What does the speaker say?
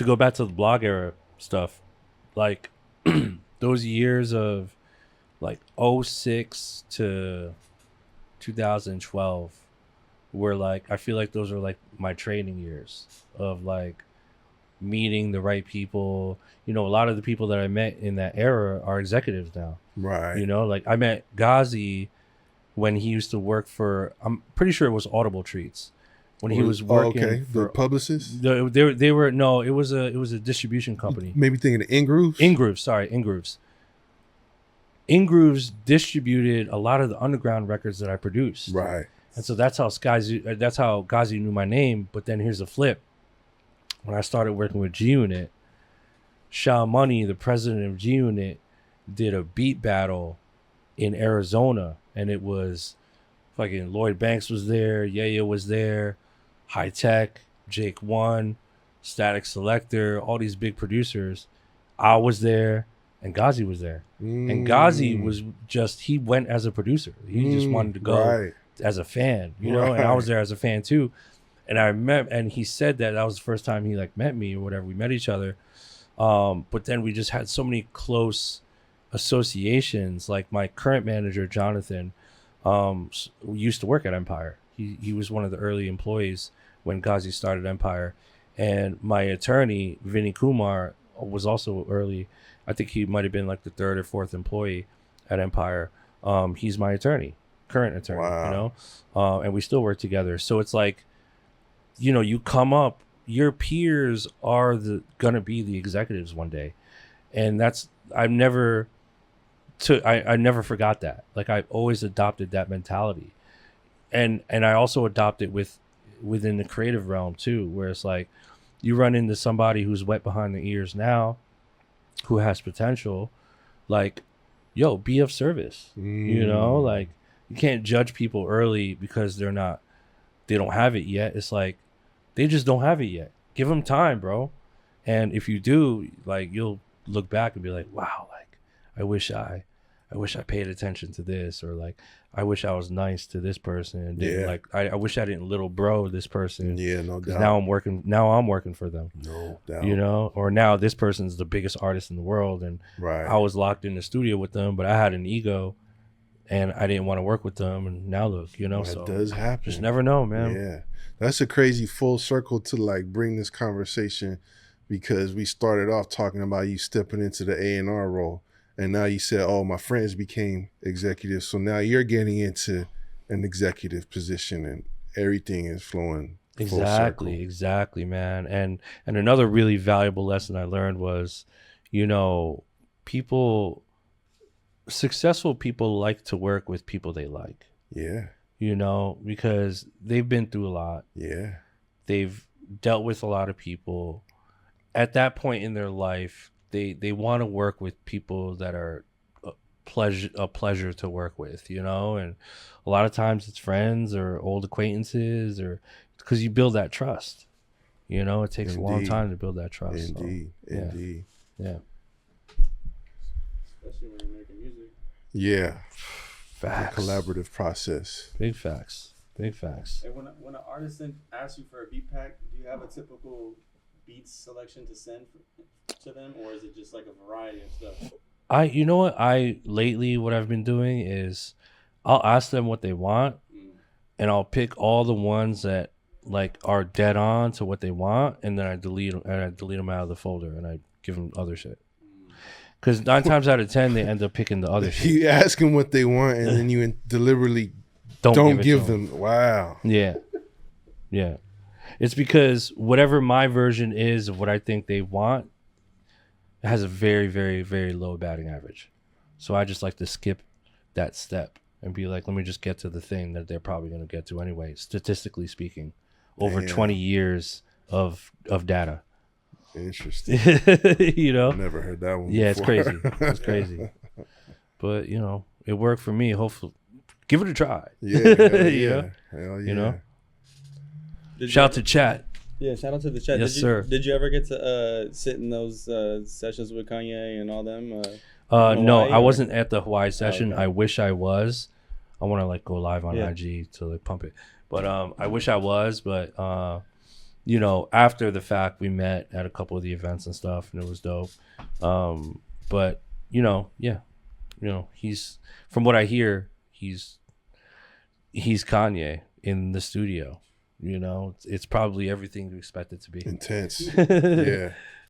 to go back to the blog era stuff, like those years of like '06 to 2012 were like, I feel like those are like my training years of like meeting the right people. You know, a lot of the people that I met in that era are executives now. Right. You know, like I met Ghazi when he used to work for, I'm pretty sure it was Audible Treats. When he was working for the publicist. They were no, it was a distribution company. Maybe thinking of Ingrooves. Ingrooves distributed a lot of the underground records that I produced. Right. And so that's how Ghazi knew my name. But then here's the flip. When I started working with G Unit, Sha Money, the president of G Unit, did a beat battle in Arizona, and it was fucking Lloyd Banks was there, Yaya was there, High Tech, Jake One, Static Selector, all these big producers. I was there, and Ghazi was there. And Ghazi was he went as a producer. He just wanted to go as a fan, you know, and I was there as a fan too. And I remember, and he said that was the first time he like met me or whatever. We met each other. But then we just had so many close associations. Like my current manager, Jonathan, used to work at Empire. He was one of the early employees when Ghazi started Empire. And my attorney, Vinny Kumar, was also early. I think he might have been like the third or fourth employee at Empire. He's my attorney, current attorney, you know, and we still work together. So it's like, you know, you come up, your peers are gonna be the executives one day. And I never forgot that. Like I've always adopted that mentality. And I also adopt it within the creative realm too, where it's like you run into somebody who's wet behind the ears now, who has potential, like, yo, be of service. You know, like you can't judge people early because they don't have it yet. It's like they just don't have it yet. Give them time, bro. And if you do, like, you'll look back and be like, wow, like I wish I paid attention to this, or like I wish I was nice to this person, and didn't, like I wish I didn't little bro this person. Yeah, no doubt. Now I'm working for them. No doubt. You know, or now this person's the biggest artist in the world, and I was locked in the studio with them, but I had an ego, and I didn't want to work with them. And now look, you know, that does happen. Just never know, man. Yeah, that's a crazy full circle to like bring this conversation, because we started off talking about you stepping into the A&R role. And now you said, oh, my friends became executives. So now you're getting into an executive position and everything is flowing. Exactly, man. And another really valuable lesson I learned was, you know, successful people like to work with people they like. Yeah. You know, because they've been through a lot. Yeah. They've dealt with a lot of people. At that point in their life, they want to work with people that are a pleasure to work with, you know. And a lot of times it's friends or old acquaintances, or because you build that trust, you know. It takes a long time to build that trust. Indeed. Yeah. Especially when you're making music. Yeah. Facts. The collaborative process. Big facts. And when an artist asks you for a beat pack, do you have a typical beats selection to send to them, or is it just like a variety of stuff? You know what, lately what I've been doing is I'll ask them what they want, and I'll pick all the ones that like are dead on to what they want, and then I delete them out of the folder, and I give them other shit. Because 9 times out of 10 they end up picking the other shit. You ask them what they want, and then you deliberately don't give them. Wow. Yeah. It's because whatever my version is of what I think they want, it has a very, very, very low batting average. So I just like to skip that step and be like, let me just get to the thing that they're probably going to get to anyway, statistically speaking, over 20 years of data. Interesting. You know? I've never heard that one Yeah, before. It's crazy. But, you know, it worked for me. Hopefully. Give it a try. Yeah. Hell know? You know? Shout out to chat. Yeah, shout out to the chat. Yes, sir. Did you ever get to sit in those sessions with Kanye and all them? No, I wasn't at the Hawaii session. Okay. I wish I was. I want to like go live on IG to like pump it. But I wish I was, but you know, after the fact, we met at a couple of the events and stuff, and it was dope. But you know, yeah, you know, he's, from what I hear, he's Kanye in the studio. You know, it's probably everything you expect it to be. Intense. Yeah.